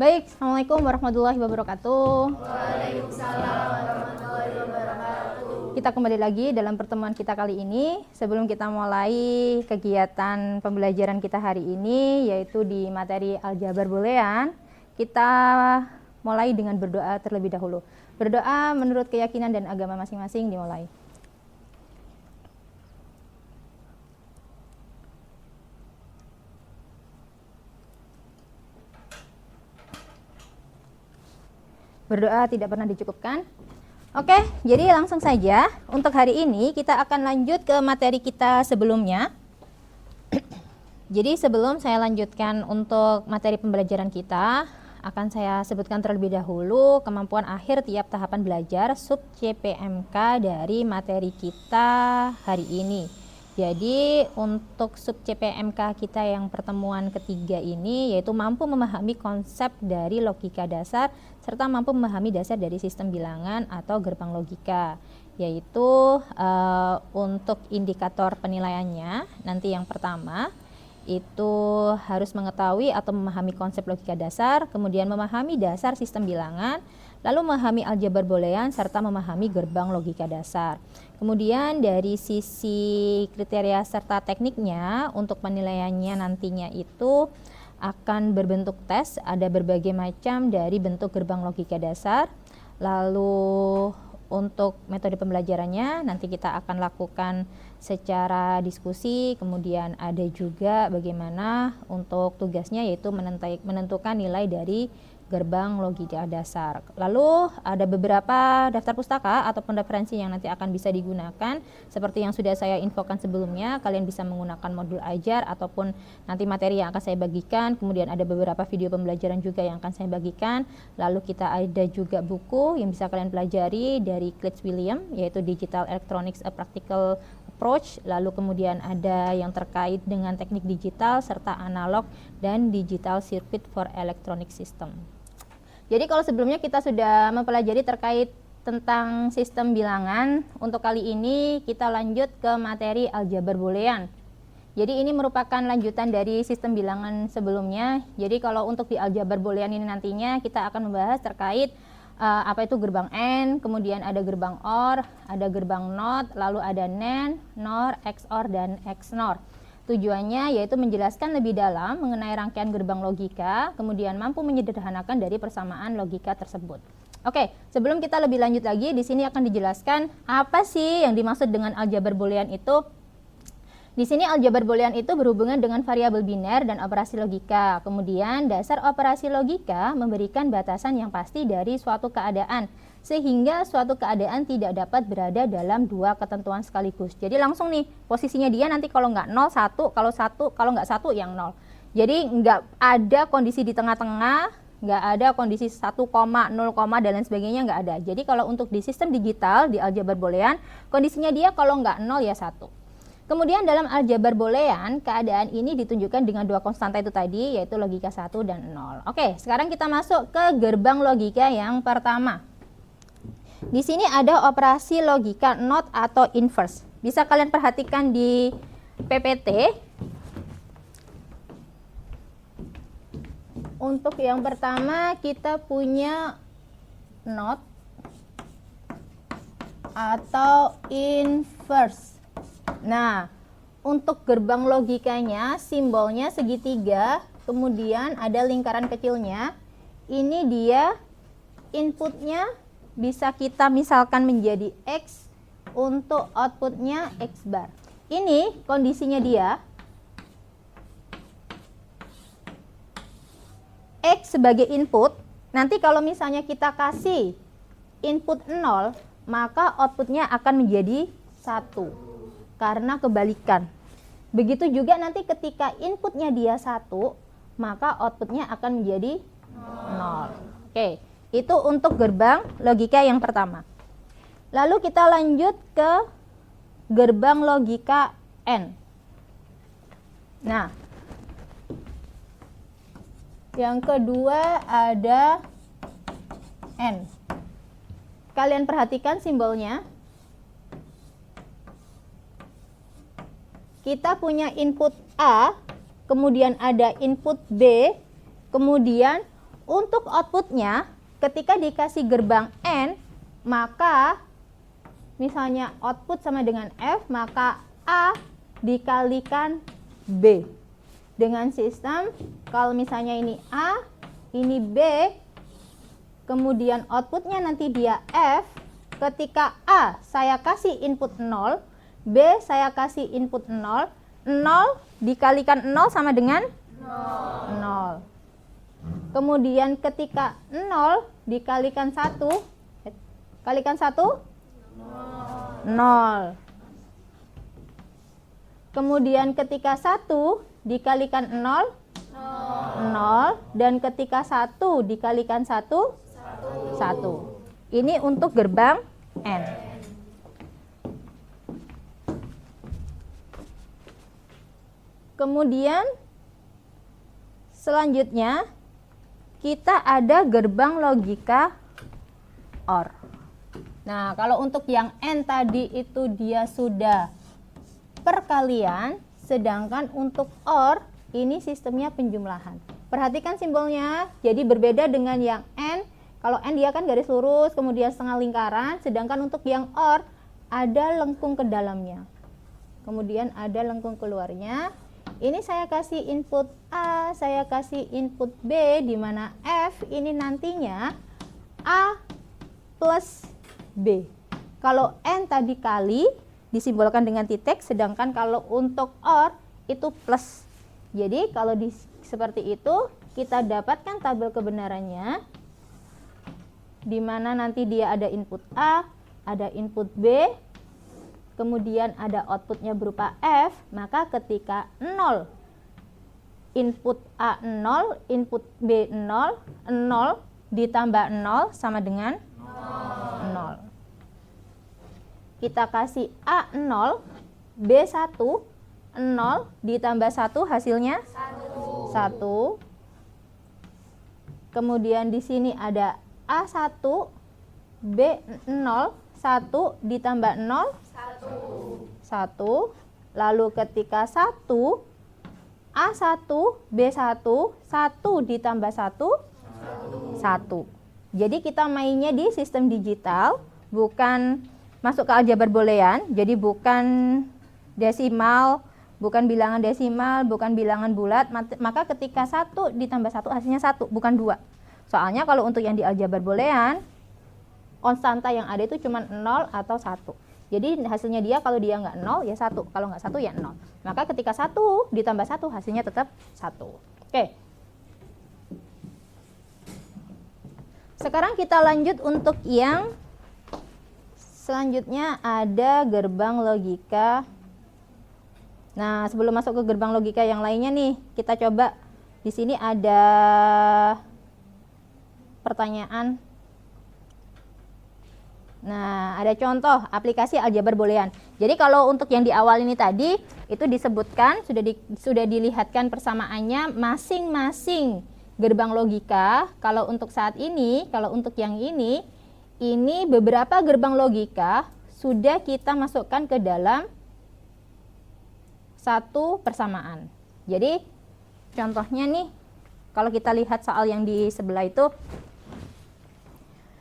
Baik, Assalamualaikum warahmatullahi wabarakatuh. Waalaikumsalam warahmatullahi wabarakatuh. Kita kembali lagi dalam pertemuan kita kali ini. Sebelum kita mulai kegiatan pembelajaran kita hari ini, yaitu di materi aljabar boolean, kita mulai dengan berdoa terlebih dahulu. Berdoa menurut keyakinan dan agama masing-masing dimulai. Berdoa tidak pernah dicukupkan. Oke, jadi langsung saja untuk hari ini kita akan lanjut ke materi kita sebelumnya. Jadi sebelum saya lanjutkan untuk materi pembelajaran kita, akan saya sebutkan terlebih dahulu kemampuan akhir tiap tahapan belajar sub CPMK dari materi kita hari ini. Jadi untuk sub CPMK kita yang pertemuan ketiga ini yaitu mampu memahami konsep dari logika dasar serta mampu memahami dasar dari sistem bilangan atau gerbang logika, yaitu untuk indikator penilaiannya nanti yang pertama itu harus mengetahui atau memahami konsep logika dasar, kemudian memahami dasar sistem bilangan, lalu memahami aljabar boolean serta memahami gerbang logika dasar. Kemudian dari sisi kriteria serta tekniknya untuk penilaiannya nantinya itu akan berbentuk tes, ada berbagai macam dari bentuk gerbang logika dasar. Lalu untuk metode pembelajarannya nanti kita akan lakukan secara diskusi, kemudian ada juga bagaimana untuk tugasnya yaitu menentukan nilai dari gerbang logika dasar. Lalu ada beberapa daftar pustaka ataupun referensi yang nanti akan bisa digunakan seperti yang sudah saya infokan sebelumnya. Kalian bisa menggunakan modul ajar ataupun nanti materi yang akan saya bagikan. Kemudian ada beberapa video pembelajaran juga yang akan saya bagikan. Lalu kita ada juga buku yang bisa kalian pelajari dari Klitsch William yaitu Digital Electronics A Practical Approach. Lalu kemudian ada yang terkait dengan teknik digital serta analog dan digital circuit for electronic system. Jadi kalau sebelumnya kita sudah mempelajari terkait tentang sistem bilangan, untuk kali ini kita lanjut ke materi aljabar boolean. Jadi ini merupakan lanjutan dari sistem bilangan sebelumnya. Jadi kalau untuk di aljabar boolean ini nantinya kita akan membahas terkait apa itu gerbang AND, kemudian ada gerbang OR, ada gerbang NOT, lalu ada NAND, NOR, XOR, dan XNOR. Tujuannya yaitu menjelaskan lebih dalam mengenai rangkaian gerbang logika, kemudian mampu menyederhanakan dari persamaan logika tersebut. Oke, sebelum kita lebih lanjut lagi, di sini akan dijelaskan apa sih yang dimaksud dengan aljabar boolean itu. Di sini aljabar boolean itu berhubungan dengan variabel biner dan operasi logika. Kemudian dasar operasi logika memberikan batasan yang pasti dari suatu keadaan, sehingga suatu keadaan tidak dapat berada dalam dua ketentuan sekaligus. Jadi langsung nih posisinya dia nanti kalau nggak 0 1, kalau nggak 1 yang 0. Jadi nggak ada kondisi di tengah-tengah, nggak ada kondisi 1, 0, dan lain sebagainya, nggak ada. Jadi kalau untuk di sistem digital di aljabar boolean kondisinya dia kalau nggak 0 ya 1. Kemudian dalam aljabar boolean, keadaan ini ditunjukkan dengan dua konstanta itu tadi, yaitu logika 1 dan 0. Oke, sekarang kita masuk ke gerbang logika yang pertama. Di sini ada operasi logika NOT atau inverse. Bisa kalian perhatikan di PPT. Untuk yang pertama kita punya NOT atau inverse. Nah, untuk gerbang logikanya simbolnya segitiga, kemudian ada lingkaran kecilnya. Ini dia inputnya bisa kita misalkan menjadi X, untuk outputnya X bar. Ini kondisinya dia. X sebagai input, nanti kalau misalnya kita kasih input 0, maka outputnya akan menjadi 1. Karena kebalikan. Begitu juga nanti ketika inputnya dia 1, maka outputnya akan menjadi 0. Oke, itu untuk gerbang logika yang pertama. Lalu kita lanjut ke gerbang logika AND. Nah, yang kedua ada AND. Kalian perhatikan simbolnya. Kita punya input A, kemudian ada input B, kemudian untuk outputnya ketika dikasih gerbang N, maka misalnya output sama dengan F, maka A dikalikan B. Dengan sistem kalau misalnya ini A, ini B, kemudian outputnya nanti dia F, ketika A saya kasih input 0, B saya kasih input 0, 0 dikalikan 0 sama dengan 0. Kemudian ketika 0 dikalikan 1, kalikan 1, 0. Kemudian ketika 1 dikalikan 0, 0. Dan ketika 1 dikalikan 1, 1. Ini untuk gerbang N. Kemudian selanjutnya kita ada gerbang logika OR. Nah, kalau untuk yang N tadi itu dia sudah perkalian, sedangkan untuk OR ini sistemnya penjumlahan. Perhatikan simbolnya, jadi berbeda dengan yang N. Kalau N dia kan garis lurus, kemudian setengah lingkaran, sedangkan untuk yang OR ada lengkung ke dalamnya. Kemudian ada lengkung keluarnya. Ini saya kasih input A, saya kasih input B, di mana F ini nantinya A plus B. Kalau N tadi kali, disimbolkan dengan titik, sedangkan kalau untuk OR itu plus. Jadi kalau seperti itu, kita dapatkan tabel kebenarannya, di mana nanti dia ada input A, ada input B, kemudian ada outputnya berupa F, maka ketika 0, input A 0, input B 0, 0 ditambah 0 sama dengan 0. Kita kasih A 0, B 1, 0 ditambah 1 hasilnya 1. Kemudian di sini ada A 1, B 0, 1 ditambah 0, 1. Lalu ketika 1, A1, B1, 1 ditambah 1, 1. Jadi kita mainnya di sistem digital, bukan masuk ke aljabar boolean, jadi bukan desimal, bukan bilangan desimal, bukan bilangan bulat, maka ketika 1 ditambah 1 hasilnya 1, bukan 2. Soalnya kalau untuk yang di aljabar boolean, konstanta yang ada itu cuma 0 atau 1. Jadi hasilnya dia kalau dia nggak 0 ya 1, kalau nggak 1 ya 0. Maka ketika 1 ditambah 1 hasilnya tetap 1. Oke. Sekarang kita lanjut untuk yang selanjutnya ada gerbang logika. Nah, sebelum masuk ke gerbang logika yang lainnya nih, kita coba di sini ada pertanyaan. Nah, ada contoh aplikasi aljabar boolean. Jadi kalau untuk yang di awal ini tadi itu disebutkan sudah dilihatkan persamaannya masing-masing gerbang logika. Kalau untuk saat ini, kalau untuk yang ini beberapa gerbang logika sudah kita masukkan ke dalam satu persamaan. Jadi contohnya nih, kalau kita lihat soal yang di sebelah itu,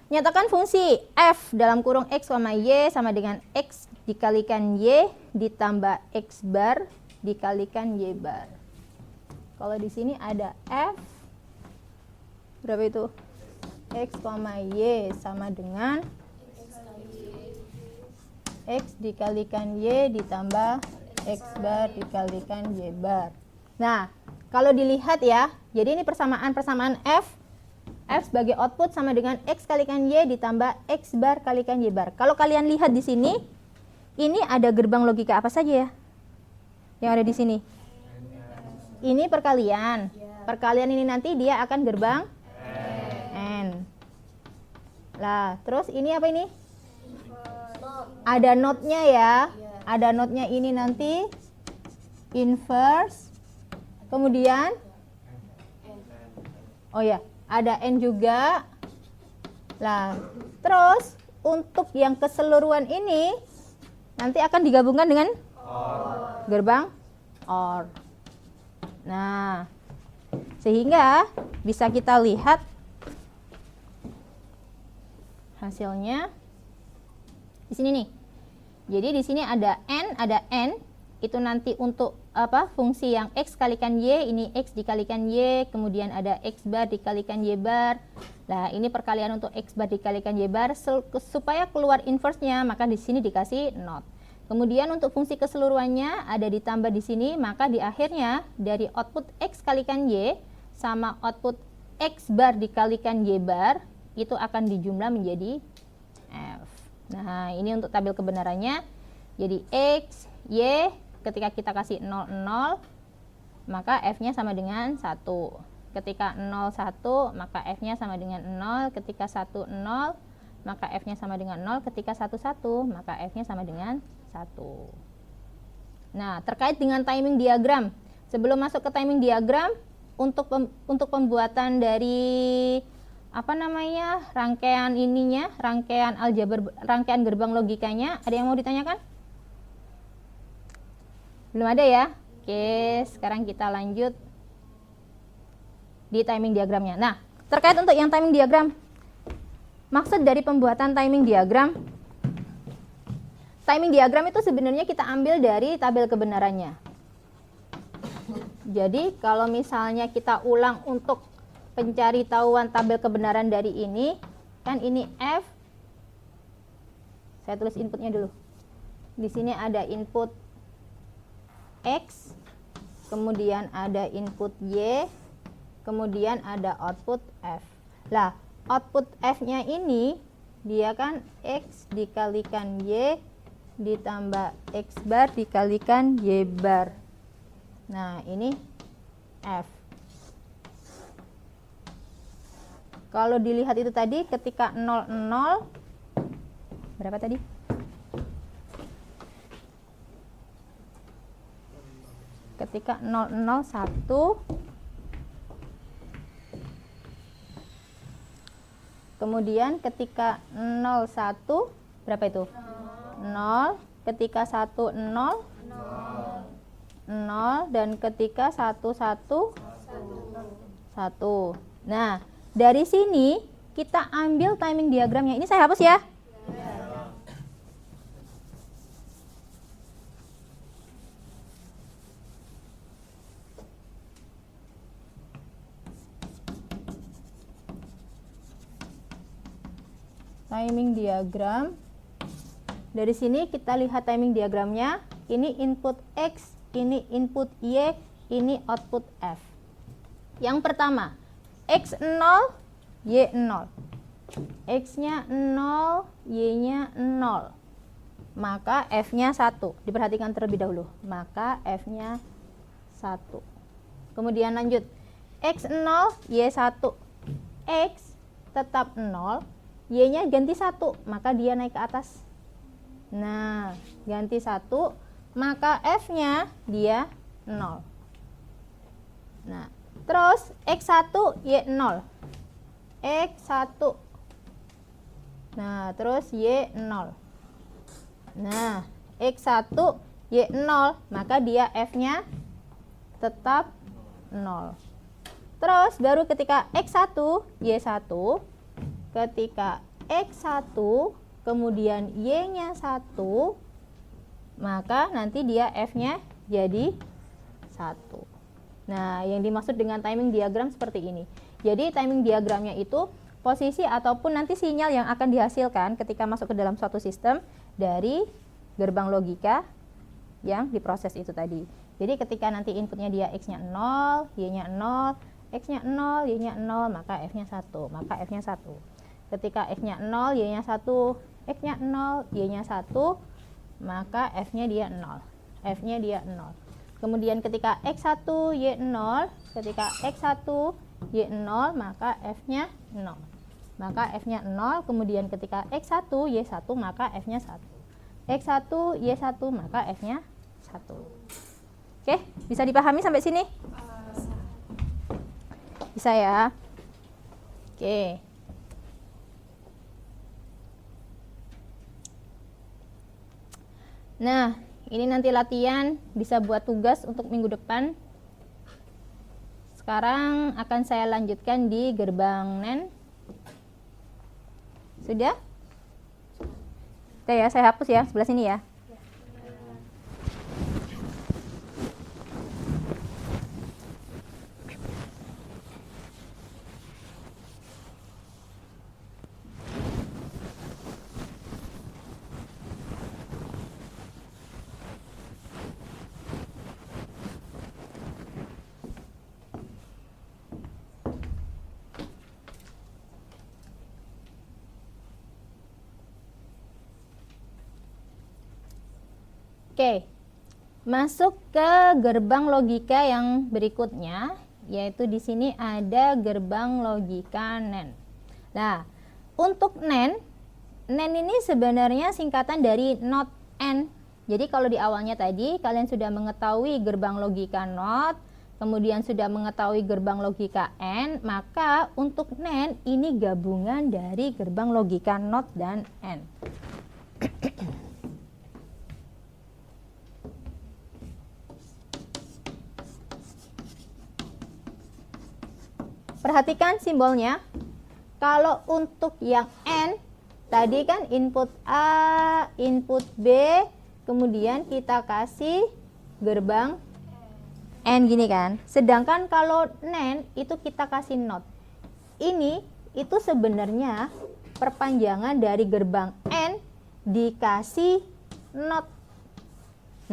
nyatakan fungsi f dalam kurung x, y sama dengan x dikalikan y ditambah x bar dikalikan y bar. Kalau di sini ada f berapa itu? X, y sama dengan x dikalikan y ditambah x bar dikalikan y bar. Nah, kalau dilihat ya, jadi ini persamaan f sebagai output sama dengan x kalikan y ditambah x bar kalikan y bar. Kalau kalian lihat di sini, ini ada gerbang logika apa saja ya? Yang ada di sini. Ini perkalian. Perkalian ini nanti dia akan gerbang n. Lah, terus ini apa ini? Ada notnya ya. Ada notnya ini nanti inverse. Kemudian oh ya, ada n juga. Lah, terus untuk yang keseluruhan ini nanti akan digabungkan dengan gerbang OR. Nah, sehingga bisa kita lihat hasilnya di sini nih. Jadi di sini ada n, itu nanti untuk apa? Fungsi yang x kalikan y, ini x dikalikan y, kemudian ada x bar dikalikan y bar. Nah, ini perkalian untuk x bar dikalikan y bar supaya keluar inverse-nya, maka di sini dikasih not. Kemudian untuk fungsi keseluruhannya ada ditambah di sini, maka di akhirnya dari output x kalikan y sama output x bar dikalikan y bar itu akan dijumlah menjadi f. Nah, ini untuk tabel kebenarannya. Jadi x, y, ketika kita kasih 0, 0, maka f-nya sama dengan 1. Ketika 0, 1, maka f-nya sama dengan 0. Ketika 1, 0, maka f-nya sama dengan 0. Ketika 1, 1, maka f-nya sama dengan 1. Nah, terkait dengan timing diagram. Sebelum masuk ke timing diagram, untuk pembuatan dari apa namanya, rangkaian ininya, rangkaian aljabar, rangkaian gerbang logikanya, ada yang mau ditanyakan? Belum ada ya? Oke, sekarang kita lanjut di timing diagramnya. Nah, terkait untuk yang timing diagram, maksud dari pembuatan timing diagram itu sebenarnya kita ambil dari tabel kebenarannya. Jadi kalau misalnya kita ulang untuk pencari tahuan tabel kebenaran dari ini, kan ini F. Saya tulis inputnya dulu. Di sini ada input X, kemudian ada input Y, kemudian ada output F. Lah, output F-nya ini dia kan X dikalikan Y ditambah X bar dikalikan Y bar. Nah, ini F. Kalau dilihat itu tadi ketika 0, 0, berapa tadi? Ketika 0, 0, 1, kemudian ketika 0, 1, berapa itu? 0, ketika 1, 0, 0, dan ketika 1, 1, 1. Nah, dari sini kita ambil timing diagramnya. Ini saya hapus ya. Timing diagram. Dari sini kita lihat timing diagramnya. Ini input X, ini input Y, ini output F. Yang pertama, X 0, Y 0. X-nya 0, Y-nya 0. Maka F-nya 1. Diperhatikan terlebih dahulu. Maka F-nya 1. Kemudian lanjut. X 0, Y 1. X tetap 0, Y-nya ganti 1. Maka dia naik ke atas. Nah, ganti 1, maka F-nya dia 0. Nah, terus X1, Y0. X1. Nah, terus Y0. Nah, X1, Y0, maka dia F-nya tetap 0. Terus baru ketika X1, Y1, ketika X1, kemudian Y-nya 1, maka nanti dia F-nya jadi 1. Nah, yang dimaksud dengan timing diagram seperti ini. Jadi timing diagramnya itu posisi ataupun nanti sinyal yang akan dihasilkan ketika masuk ke dalam suatu sistem dari gerbang logika yang diproses itu tadi. Jadi ketika nanti inputnya dia X-nya 0, Y-nya 0, X-nya 0, Y-nya 0, maka F-nya 1. Maka F-nya 1. Ketika X-nya 0, Y-nya 1, X-nya 0, Y-nya 1, maka F-nya dia 0. F-nya dia 0. Kemudian ketika X1, Y0, ketika X1, Y0, maka F-nya 0. Maka F-nya 0, kemudian ketika X1, Y1, maka F-nya 1. X1, Y1, maka F-nya 1. Oke, bisa dipahami sampai sini? Bisa ya? Oke. Nah, ini nanti latihan, bisa buat tugas untuk minggu depan. Sekarang akan saya lanjutkan di gerbang NAND. Sudah? Oke ya, saya hapus ya sebelah sini ya. Oke, masuk ke gerbang logika yang berikutnya, yaitu di sini ada gerbang logika NAND. Nah, untuk NAND ini sebenarnya singkatan dari NOT AND. Jadi kalau di awalnya tadi kalian sudah mengetahui gerbang logika NOT, kemudian sudah mengetahui gerbang logika AND, maka untuk NAND ini gabungan dari gerbang logika NOT dan AND. Perhatikan simbolnya. Kalau untuk yang AND, tadi kan input A, input B, kemudian kita kasih gerbang AND gini kan. Sedangkan kalau NAND itu kita kasih NOT. Ini itu sebenarnya perpanjangan dari gerbang AND dikasih NOT.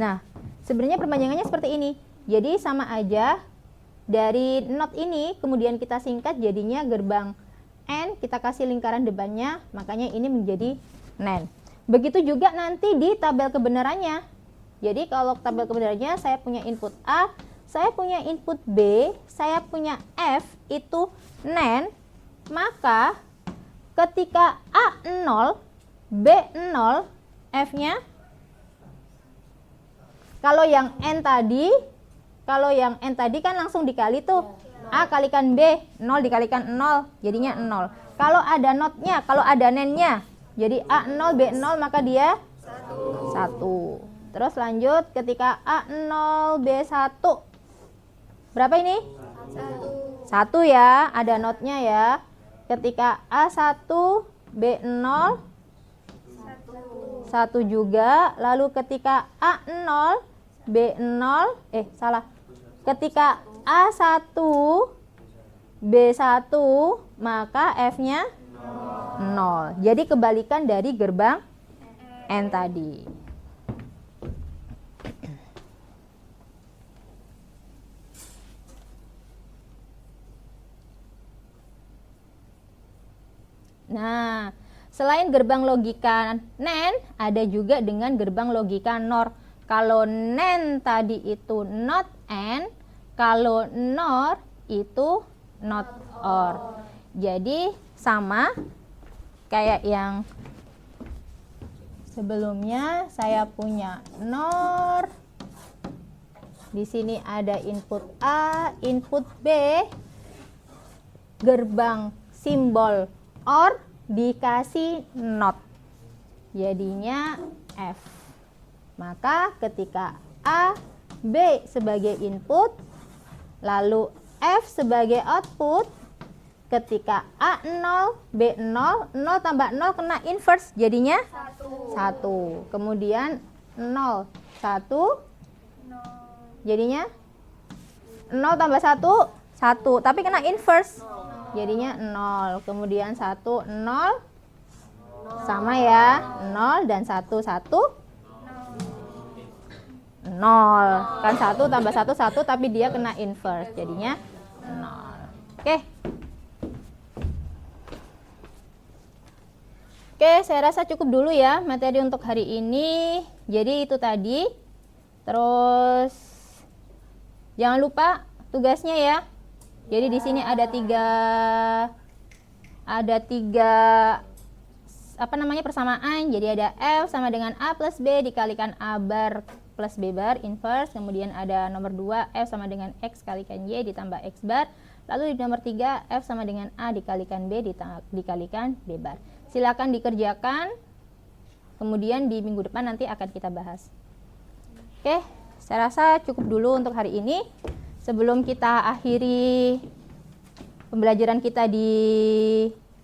Nah, sebenarnya perpanjangannya seperti ini. Jadi sama aja. Dari NOT ini kemudian kita singkat jadinya gerbang AND, kita kasih lingkaran depannya, makanya ini menjadi NAND. Begitu juga nanti di tabel kebenarannya. Jadi kalau tabel kebenarannya saya punya input A, saya punya input B, saya punya F itu NAND, maka ketika A 0, B 0, F-nya kalau yang N tadi kan langsung dikali tuh. A kalikan B, 0 dikalikan 0, jadinya 0. Kalau ada notnya, kalau ada NAND-nya, jadi A 0, B 0, maka dia 1. Terus lanjut ketika A 0, B 1. Berapa ini? 1 ya, ada notnya ya. Ketika A 1, B 0, 1 juga. Lalu ketika A 0, B 0, ketika A1, B1, maka F-nya 0. Jadi kebalikan dari gerbang N tadi. Nah, selain gerbang logika NAND, ada juga dengan gerbang logika NOR. Kalau NAND tadi itu NOT AND, kalau NOR itu NOT OR. Jadi sama kayak yang sebelumnya, saya punya NOR. Di sini ada input A, input B, gerbang simbol OR dikasih NOT. Jadinya F. Maka ketika A, B sebagai input, lalu F sebagai output, ketika A 0, B 0, 0 tambah 0 kena inverse, jadinya 1. Kemudian 0, 1, jadinya 0 tambah 1, 1. Tapi kena inverse, jadinya 0. Kemudian 1, 0, sama ya, 0 dan 1, 1. 0 kan 1 tambah 1 1, tapi dia kena inverse jadinya 0. Oke, saya rasa cukup dulu ya materi untuk hari ini. Jadi itu tadi. Terus jangan lupa tugasnya ya. Jadi di sini ada tiga persamaan. Jadi ada F sama dengan A plus B dikalikan A bar plus B bar inverse. Kemudian ada nomor 2 F sama dengan X kalikan Y ditambah X bar. Lalu di nomor 3 F sama dengan A dikalikan B dikalikan B bar. Silakan dikerjakan. Kemudian di minggu depan nanti akan kita bahas. Oke, saya rasa cukup dulu untuk hari ini. Sebelum kita akhiri pembelajaran kita di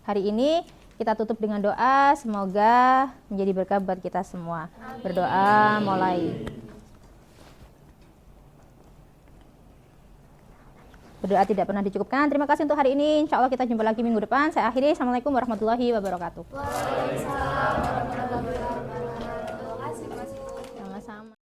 hari ini, kita tutup dengan doa, semoga menjadi berkah buat kita semua. Berdoa mulai. Berdoa tidak pernah dicukupkan. Terima kasih untuk hari ini. Insya Allah kita jumpa lagi minggu depan. Saya akhiri. Assalamualaikum warahmatullahi wabarakatuh. Waalaikumsalam.